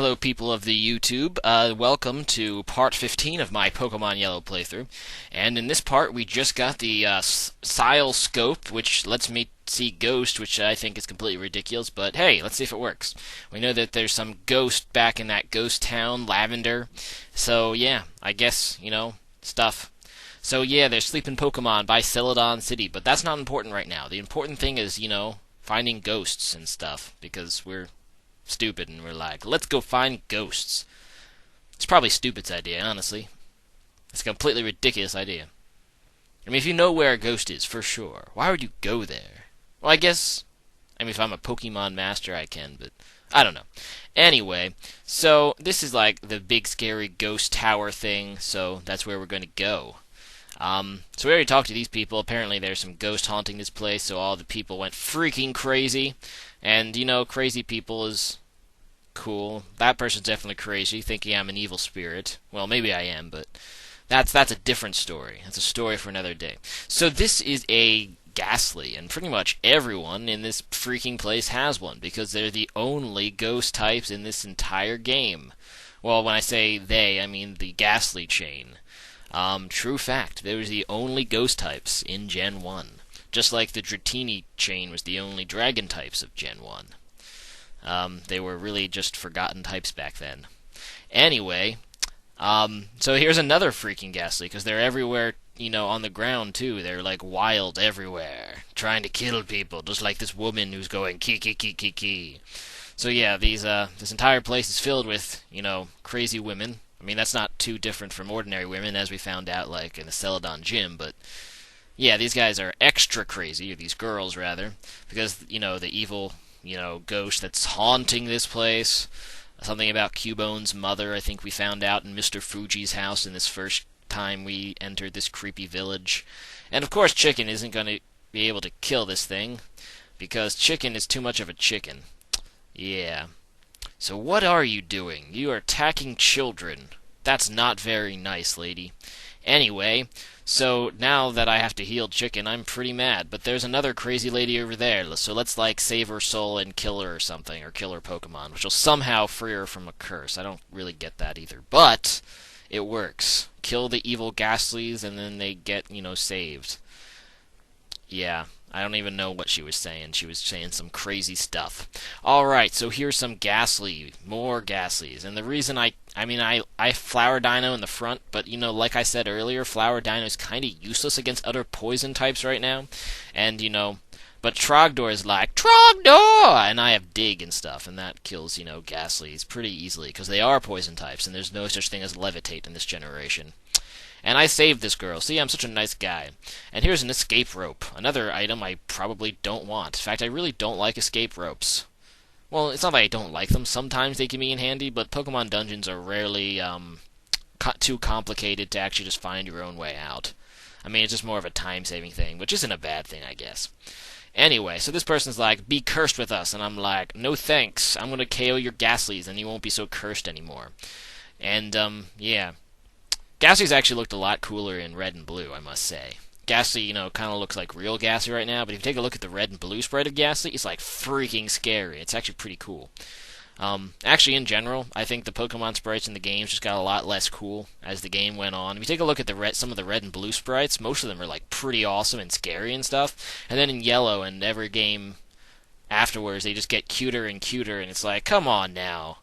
hello people of the YouTube, welcome to part 15 of my Pokemon Yellow playthrough, and in this part we just got the Sliph Scope, which lets me see Ghost, which I think is completely ridiculous, but hey, let's see if it works. We know that there's some Ghost back in that ghost town, Lavender, so yeah, I guess, stuff. So yeah, there's sleeping Pokemon by Celadon City, but that's not important right now. The important thing is, finding ghosts and stuff, because we're stupid and we're like, let's go find ghosts. It's probably Stupid's idea, honestly. It's a completely ridiculous idea. I mean, if you know where a ghost is, for sure, why would you go there? Well, I guess, if I'm a Pokemon master, I can, but I don't know. Anyway, so this is like the big scary ghost tower thing, so that's where we're going to go. So we already talked to these people. Apparently there's some ghost haunting this place, so all the people went freaking crazy. And, crazy people is cool. That person's definitely crazy, thinking I'm an evil spirit. Well, maybe I am, but that's a different story. That's a story for another day. So this is a Ghastly, and pretty much everyone in this freaking place has one, because they're the only ghost types in this entire game. Well, when I say they, I mean the Ghastly chain. True fact, they were the only ghost types in Gen 1. Just like the Dratini chain was the only dragon types of Gen 1. They were really just forgotten types back then. Anyway, so here's another freaking Ghastly, because they're everywhere, on the ground too. They're like wild everywhere, trying to kill people, just like this woman who's going ki ki ki ki ki. So yeah, this entire place is filled with, crazy women. I mean, that's not too different from ordinary women, as we found out, like, in the Celadon gym, but yeah, these guys are extra crazy, or these girls, rather, because, the evil, ghost that's haunting this place. Something about Cubone's mother, I think we found out in Mr. Fuji's house in this first time we entered this creepy village. And, of course, Chicken isn't going to be able to kill this thing, because Chicken is too much of a chicken. Yeah. So what are you doing? You are attacking children. That's not very nice, lady. Anyway, so now that I have to heal Chicken, I'm pretty mad. But there's another crazy lady over there, so let's, save her soul and kill her or something, or kill her Pokemon, which will somehow free her from a curse. I don't really get that either. But it works. Kill the evil Ghastlies, and then they get, saved. Yeah. I don't even know what she was saying. She was saying some crazy stuff. Alright, so here's some Ghastly. More Ghastlies. And the reason I Flower Dino in the front, but, like I said earlier, Flower Dino is kind of useless against other poison types right now. And, but Trogdor is like, Trogdor! And I have Dig and stuff, and that kills, Ghastlies pretty easily, because they are poison types, and there's no such thing as Levitate in this generation. And I saved this girl. See, I'm such a nice guy. And here's an escape rope. Another item I probably don't want. In fact, I really don't like escape ropes. Well, it's not that I don't like them. Sometimes they can be in handy, but Pokemon dungeons are rarely too complicated to actually just find your own way out. I mean, it's just more of a time-saving thing, which isn't a bad thing, I guess. Anyway, so this person's like, be cursed with us. And I'm like, no thanks. I'm going to KO your Ghastlies, and you won't be so cursed anymore. And, yeah. Ghastly's actually looked a lot cooler in red and blue, I must say. Ghastly, kind of looks like real Ghastly right now, but if you take a look at the red and blue sprite of Ghastly, it's like freaking scary. It's actually pretty cool. Actually, in general, I think the Pokemon sprites in the games just got a lot less cool as the game went on. If you take a look at some of the red and blue sprites, most of them are like pretty awesome and scary and stuff. And then in yellow and every game afterwards, they just get cuter and cuter, and it's like, come on now.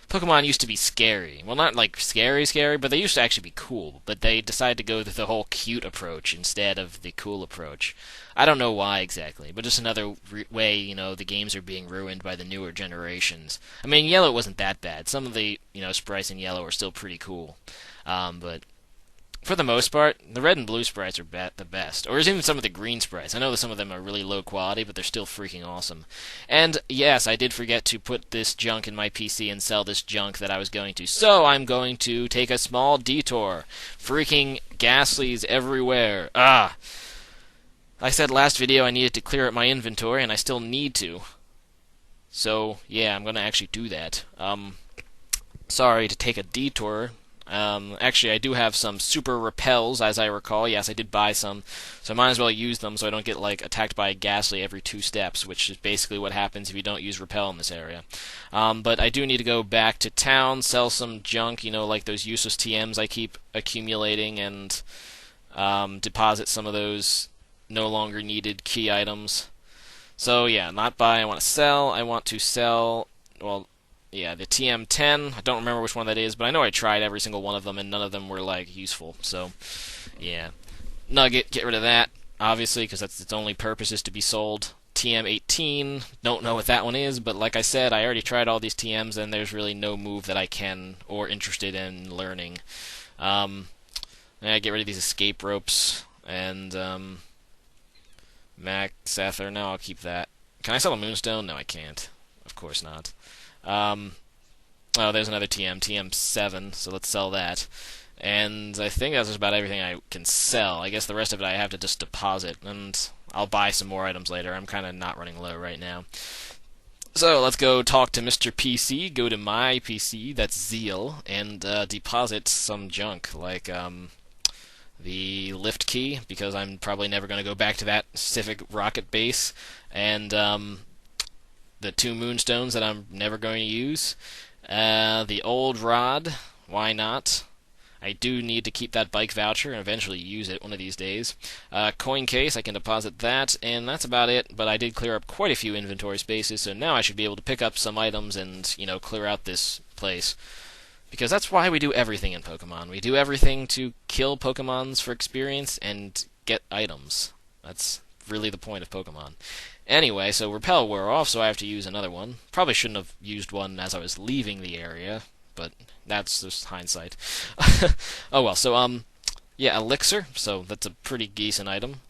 Pokemon used to be scary. Well, not like scary, but they used to actually be cool. But they decided to go with the whole cute approach instead of the cool approach. I don't know why exactly, but just another way, the games are being ruined by the newer generations. I mean, Yellow wasn't that bad. Some of the, sprites in Yellow are still pretty cool. But for the most part, the red and blue sprites are the best. Or even some of the green sprites. I know that some of them are really low quality, but they're still freaking awesome. And yes, I did forget to put this junk in my PC and sell this junk that I was going to. So I'm going to take a small detour. Freaking Ghastlies everywhere. I said last video I needed to clear up my inventory, and I still need to. So, yeah, I'm going to actually do that. Sorry to take a detour Actually, I do have some super repels, as I recall. Yes, I did buy some, so I might as well use them so I don't get like attacked by a Ghastly every 2 steps, which is basically what happens if you don't use repel in this area. But I do need to go back to town, sell some junk, like those useless TMs I keep accumulating, and deposit some of those no longer needed key items. So yeah, not buy. I want to sell. I want to sell. Well, yeah, the TM10. I don't remember which one that is, but I know I tried every single one of them, and none of them were like useful. So yeah, Nugget. Get rid of that, obviously, because that's its only purpose is to be sold. TM18. Don't know what that one is, but like I said, I already tried all these TMs, and there's really no move that I can or interested in learning. Get rid of these escape ropes and Mac Sather. No, I'll keep that. Can I sell a Moonstone? No, I can't. Of course not. Oh, there's another TM7, so let's sell that. And I think that's just about everything I can sell. I guess the rest of it I have to just deposit, and I'll buy some more items later. I'm kind of not running low right now. So let's go talk to Mr. PC, go to my PC, that's Zeal, and deposit some junk, like the lift key, because I'm probably never going to go back to that specific rocket base, and the 2 moonstones that I'm never going to use, the old rod, why not? I do need to keep that bike voucher and eventually use it one of these days. Coin case, I can deposit that, and that's about it, but I did clear up quite a few inventory spaces, so now I should be able to pick up some items and, clear out this place. Because that's why we do everything in Pokemon. We do everything to kill Pokemons for experience and get items. That's really the point of Pokemon. Anyway, so Repel wore off, so I have to use another one. Probably shouldn't have used one as I was leaving the area, but that's just hindsight. Oh well, so, yeah, Elixir, so that's a pretty decent item.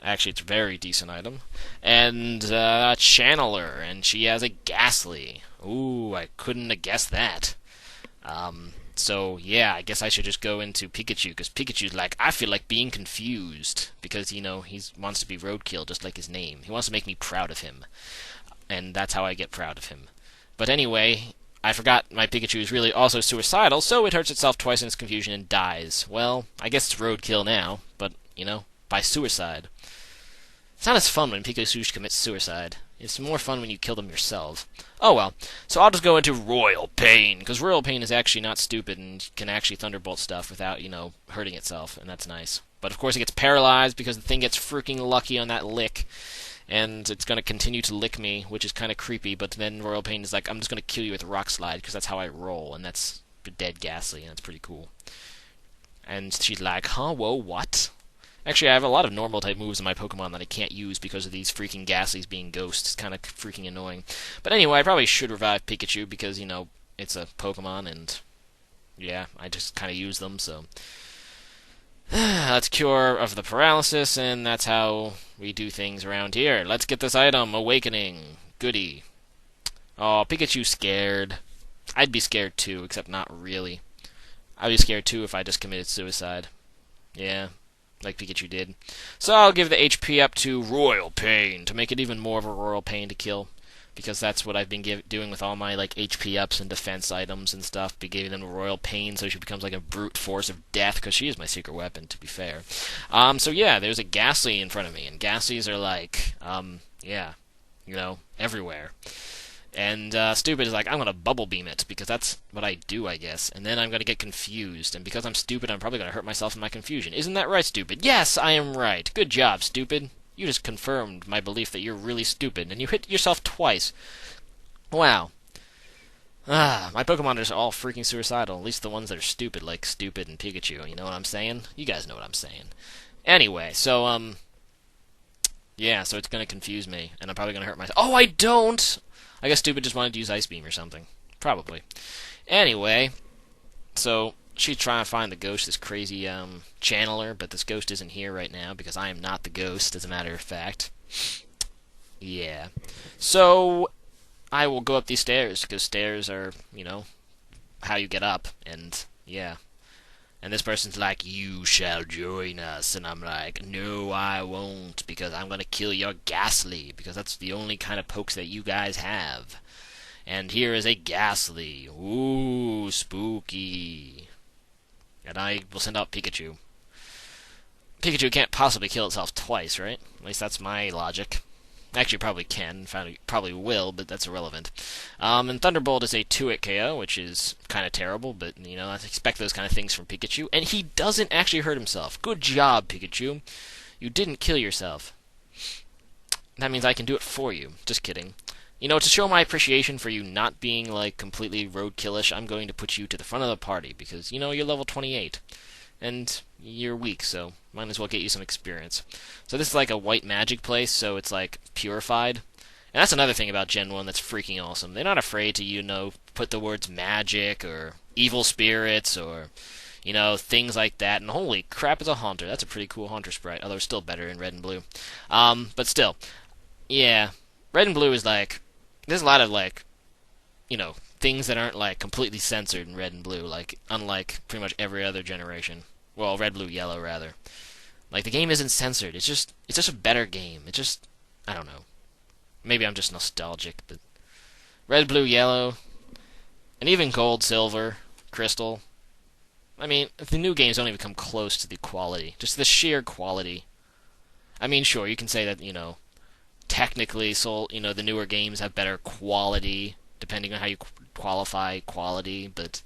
Actually, it's a very decent item. And, Channeler, and she has a Ghastly. Ooh, I couldn't have guessed that. So, yeah, I guess I should just go into Pikachu, because Pikachu's like, I feel like being confused, because, he wants to be roadkill, just like his name. He wants to make me proud of him, and that's how I get proud of him. But anyway, I forgot my Pikachu is really also suicidal, so it hurts itself twice in its confusion and dies. Well, I guess it's roadkill now, but, by suicide. It's not as fun when Pikachu commits suicide. It's more fun when you kill them yourself. Oh well, so I'll just go into Royal Pain, because Royal Pain is actually not stupid and can actually Thunderbolt stuff without, hurting itself, and that's nice. But of course it gets paralyzed because the thing gets freaking lucky on that lick, and it's going to continue to lick me, which is kind of creepy, but then Royal Pain is like, I'm just going to kill you with a Rock Slide, because that's how I roll, and that's dead Ghastly, and that's pretty cool. And she's like, huh, whoa, what? Actually, I have a lot of normal-type moves in my Pokemon that I can't use because of these freaking Ghastlies being ghosts. It's kind of freaking annoying. But anyway, I probably should revive Pikachu because, it's a Pokemon, and, yeah, I just kind of use them, so. That's Cure of the Paralysis, and that's how we do things around here. Let's get this item, Awakening. Goody. Oh, Pikachu's scared. I'd be scared too, except not really. I'd be scared too if I just committed suicide. Yeah. Like Pikachu did. So I'll give the HP up to Royal Pain to make it even more of a Royal Pain to kill, because that's what I've been doing with all my HP ups and defense items and stuff. Be giving them a Royal Pain so she becomes like a brute force of death, because she is my secret weapon, to be fair. So yeah, there's a Ghastly in front of me, and Ghastlies are like, everywhere. And Stupid is like, I'm going to Bubble Beam it, because that's what I do, I guess. And then I'm going to get confused, and because I'm stupid, I'm probably going to hurt myself in my confusion. Isn't that right, Stupid? Yes, I am right. Good job, Stupid. You just confirmed my belief that you're really stupid, and you hit yourself twice. Wow. My Pokemon are all freaking suicidal, at least the ones that are stupid, like Stupid and Pikachu. You know what I'm saying? You guys know what I'm saying. Anyway, so, yeah, so it's going to confuse me, and I'm probably going to hurt myself. Oh, I don't! I guess Stupid just wanted to use Ice Beam or something. Probably. Anyway, so she's trying to find the ghost, this crazy channeler, but this ghost isn't here right now because I am not the ghost, as a matter of fact. Yeah. So I will go up these stairs, because stairs are, how you get up, and yeah. And this person's like, you shall join us. And I'm like, no, I won't, because I'm going to kill your Ghastly, because that's the only kind of pokes that you guys have. And here is a Ghastly. Ooh, spooky. and I will send out Pikachu. Pikachu can't possibly kill itself twice, right? At least that's my logic. Actually, probably can. Probably will, but that's irrelevant. And Thunderbolt is a 2-hit KO, which is kind of terrible, but, you know, I expect those kind of things from Pikachu. And he doesn't actually hurt himself. Good job, Pikachu. You didn't kill yourself. That means I can do it for you. Just kidding. You know, to show my appreciation for you not being, like, completely roadkillish, I'm going to put you to the front of the party, because, you know, you're level 28. And you're weak, so might as well get you some experience. So this is like a white magic place, so it's like purified. And that's another thing about Gen 1 that's freaking awesome. They're not afraid to, you know, put the words magic or evil spirits or, you know, things like that. And holy crap, it's a Haunter. That's a pretty cool Haunter sprite, although it's still better in red and blue. But still, yeah, red and blue is like, there's a lot of like, you know, things that aren't like completely censored in red and blue, like unlike pretty much every other generation. Well, red, blue, yellow rather. Like the game isn't censored. It's just a better game. It just, I don't know. Maybe I'm just nostalgic, but red, blue, yellow, and even gold, silver, crystal. I mean, the new games don't even come close to the quality, just the sheer quality. I mean, sure, you can say that, you know, technically, you know, the newer games have better quality, depending on how you qualify quality, but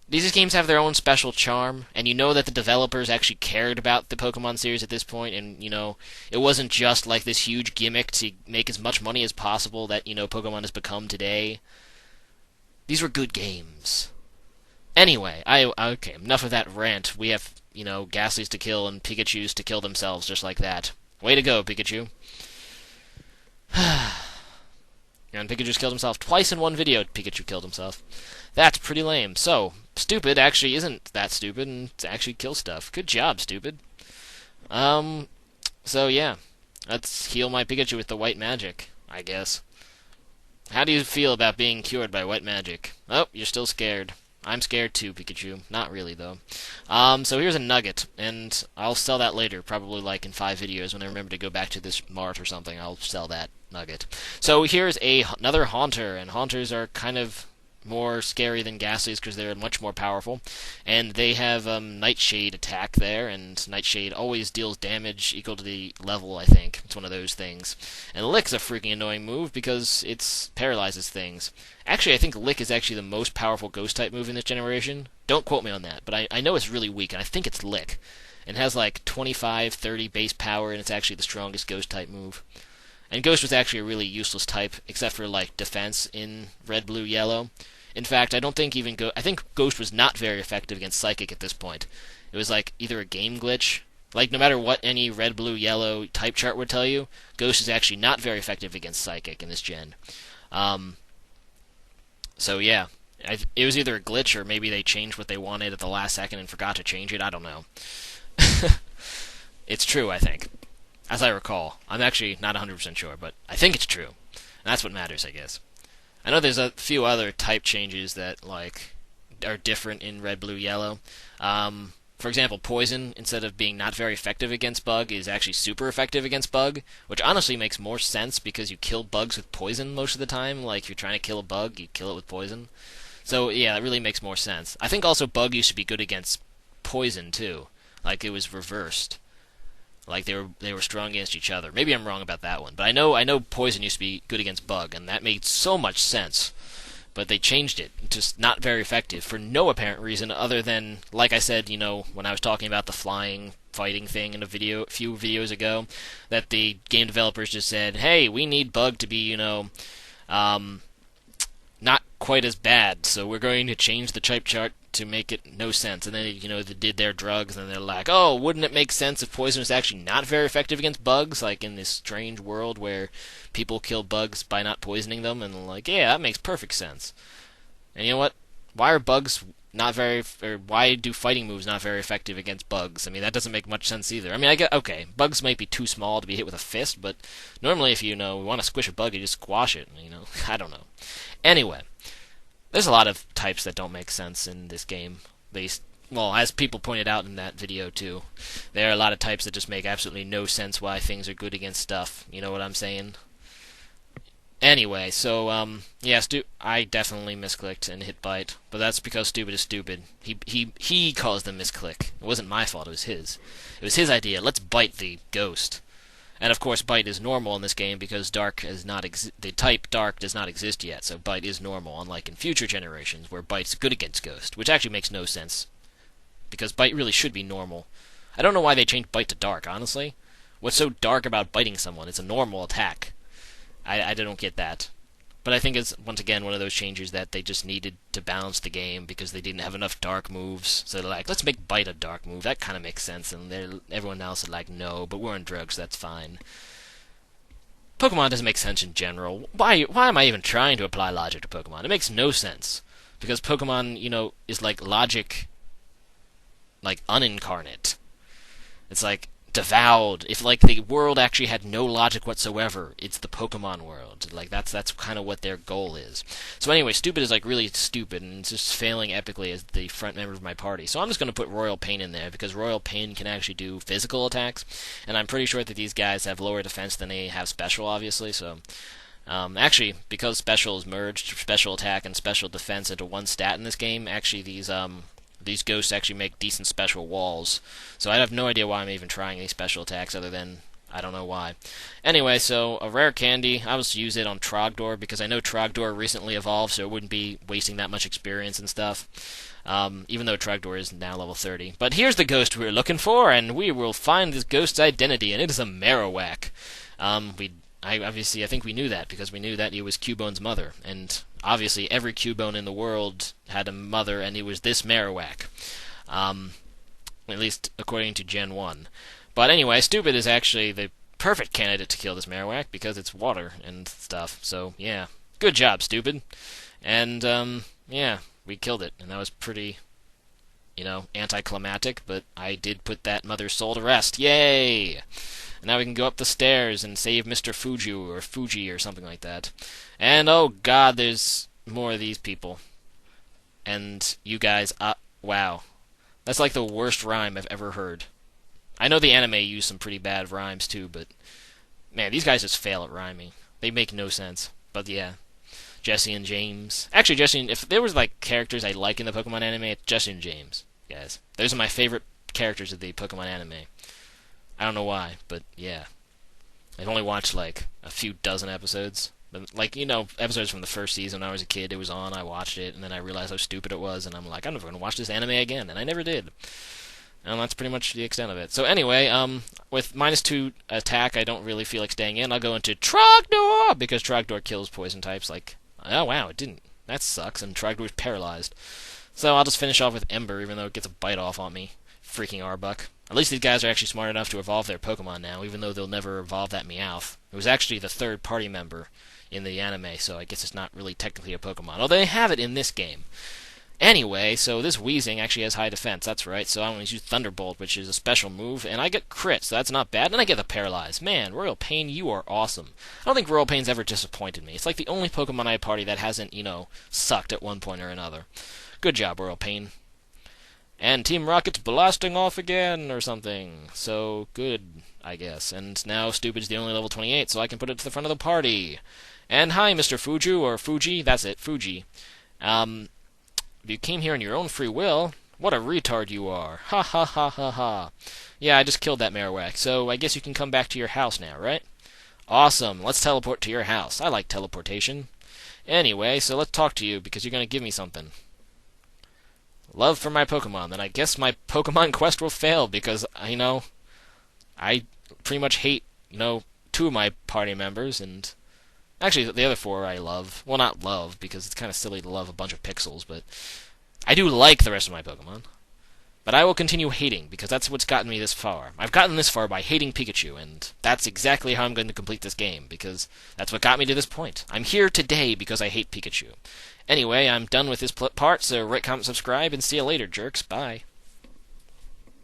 these games have their own special charm, and you know that the developers actually cared about the Pokemon series at this point, and, you know, it wasn't just like this huge gimmick to make as much money as possible that, you know, Pokemon has become today. These were good games. Anyway, okay, enough of that rant. We have, you know, Ghastlys to kill and Pikachus to kill themselves just like that. Way to go, Pikachu. And Pikachu killed himself twice in one video. Pikachu killed himself. That's pretty lame. So, Stupid actually isn't that stupid and actually kills stuff. Good job, Stupid. So yeah. Let's heal my Pikachu with the white magic, I guess. How do you feel about being cured by white magic? Oh, you're still scared. I'm scared too, Pikachu. Not really, though. So here's a nugget, and I'll sell that later, probably like in 5 videos when I remember to go back to this mart or something. I'll sell that nugget. So here's another Haunter, and Haunters are kind of more scary than Ghastlies because they're much more powerful. And they have Nightshade attack there, and Nightshade always deals damage equal to the level, I think. It's one of those things. And Lick's a freaking annoying move because it paralyzes things. Actually, I think Lick is actually the most powerful Ghost-type move in this generation. Don't quote me on that, but I know it's really weak, and I think it's Lick. It has like 25, 30 base power, and it's actually the strongest Ghost-type move. And Ghost was actually a really useless type, except for like defense in red, blue, yellow. In fact, I don't think even I think Ghost was not very effective against Psychic at this point. It was like either a game glitch. Like no matter what any red, blue, yellow type chart would tell you, Ghost is actually not very effective against Psychic in this gen. So yeah, it was either a glitch or maybe they changed what they wanted at the last second and forgot to change it. I don't know. It's true, I think. As I recall. I'm actually not 100% sure, but I think it's true. And that's what matters, I guess. I know there's a few other type changes that like are different in red, blue, yellow. For example, Poison, instead of being not very effective against Bug, is actually super effective against Bug, which honestly makes more sense because you kill bugs with poison most of the time. Like, if you're trying to kill a bug, you kill it with poison. So, yeah, it really makes more sense. I think also Bug used to be good against Poison, too. Like, it was reversed. Like, they were strong against each other. Maybe I'm wrong about that one, but I know Poison used to be good against Bug, and that made so much sense. But they changed it to not very effective for no apparent reason other than, like I said, you know, when I was talking about the flying fighting thing in a few videos ago, that the game developers just said, hey, we need Bug to be, you know, not quite as bad, so we're going to change the type chart to make it no sense. And then, you know, they did their drugs, and they're like, oh, wouldn't it make sense if Poison was actually not very effective against bugs, like in this strange world where people kill bugs by not poisoning them? And like, yeah, that makes perfect sense. And you know what? Why are bugs not very, or why do fighting moves not very effective against bugs? I mean, that doesn't make much sense either. I mean, I get, okay, bugs might be too small to be hit with a fist, but normally if you know, want to squish a bug, you just squash it, you know? I don't know. Anyway. There's a lot of types that don't make sense in this game. Well, as people pointed out in that video too, there are a lot of types that just make absolutely no sense why things are good against stuff. You know what I'm saying? Anyway, so yeah, I definitely misclicked and hit bite, but that's because Stupid is stupid. He caused the misclick. It wasn't my fault. It was his. It was his idea. Let's bite the ghost. And of course, bite is normal in this game because dark is not the type dark does not exist yet. So bite is normal, unlike in future generations where bite's good against ghost, which actually makes no sense because bite really should be normal. I don't know why they changed bite to dark. Honestly, what's so dark about biting someone? It's a normal attack. I don't get that. But I think it's, once again, one of those changes that they just needed to balance the game because they didn't have enough dark moves. So they're like, let's make bite a dark move. That kind of makes sense. And everyone else is like, no, but we're on drugs, so that's fine. Pokemon doesn't make sense in general. Why am I even trying to apply logic to Pokemon? It makes no sense. Because Pokemon, is like logic, like unincarnate. It's like devoured. If like the world actually had no logic whatsoever, it's the Pokemon world. Like that's kind of what their goal is. So anyway, Stupid is like really stupid and it's just failing epically as the front member of my party. So I'm just going to put Royal Pain in there because Royal Pain can actually do physical attacks, and I'm pretty sure that these guys have lower defense than they have special, obviously. So actually, because special is merged, special attack and special defense into one stat in this game, actually these ghosts actually make decent special walls. So I have no idea why I'm even trying these special attacks other than I don't know why. Anyway, so a rare candy, I was to use it on Trogdor because I know Trogdor recently evolved, so it wouldn't be wasting that much experience and stuff. Even though Trogdor is now level 30. But here's the ghost we're looking for, and we will find this ghost's identity, and it is a Marowak. I think we knew that because we knew that he was Cubone's mother, and obviously every Cubone in the world had a mother, and it was this Marowak. At least according to Gen 1. But anyway, Stupid is actually the perfect candidate to kill this Marowak because it's water and stuff. So yeah, good job, Stupid. And yeah, we killed it, and that was pretty, anticlimactic. But I did put that mother's soul to rest. Yay! And now we can go up the stairs and save Mr. Fuji or something like that. And oh god, there's more of these people. And you guys, wow. That's like the worst rhyme I've ever heard. I know the anime used some pretty bad rhymes too, but man, these guys just fail at rhyming. They make no sense. But yeah, Jesse and James. Actually, if there was like characters I like in the Pokemon anime, it's Jesse and James, guys. Those are my favorite characters of the Pokemon anime. I don't know why, but yeah. I've only watched like a few dozen episodes. But like, episodes from the first season when I was a kid, it was on, I watched it, and then I realized how stupid it was, and I'm like, I'm never going to watch this anime again, and I never did. And that's pretty much the extent of it. So anyway, with -2 attack, I don't really feel like staying in. I'll go into Trogdor, because Trogdor kills poison types. Like, oh wow, it didn't. That sucks, and Trogdor is paralyzed. So I'll just finish off with Ember, even though it gets a bite off on me. Freaking Arbuck. At least these guys are actually smart enough to evolve their Pokemon now, even though they'll never evolve that Meowth. It was actually the third party member in the anime, so I guess it's not really technically a Pokemon. Although they have it in this game. Anyway, so this Weezing actually has high defense, that's right, so I'm going to use Thunderbolt, which is a special move, and I get crit, so that's not bad, and I get the Paralyze. Man, Royal Pain, you are awesome. I don't think Royal Pain's ever disappointed me. It's like the only Pokemon I party that hasn't, sucked at one point or another. Good job, Royal Pain. And Team Rocket's blasting off again, or something. So, good, I guess. And now Stupid's the only level 28, so I can put it to the front of the party. And hi, Mr. Fuji, or Fuji, that's it, Fuji. You came here on your own free will. What a retard you are. Ha ha ha ha ha. Yeah, I just killed that Marowak, so I guess you can come back to your house now, right? Awesome, let's teleport to your house. I like teleportation. Anyway, so let's talk to you, because you're going to give me something. Love for my Pokemon. Then I guess my Pokemon quest will fail, because, I pretty much hate, 2 of my party members, and actually, the other 4 I love. Well, not love, because it's kind of silly to love a bunch of pixels, but I do like the rest of my Pokemon. But I will continue hating, because that's what's gotten me this far. I've gotten this far by hating Pikachu, and that's exactly how I'm going to complete this game, because that's what got me to this point. I'm here today because I hate Pikachu. Anyway, I'm done with this part, so rate, comment, subscribe, and see you later, jerks. Bye.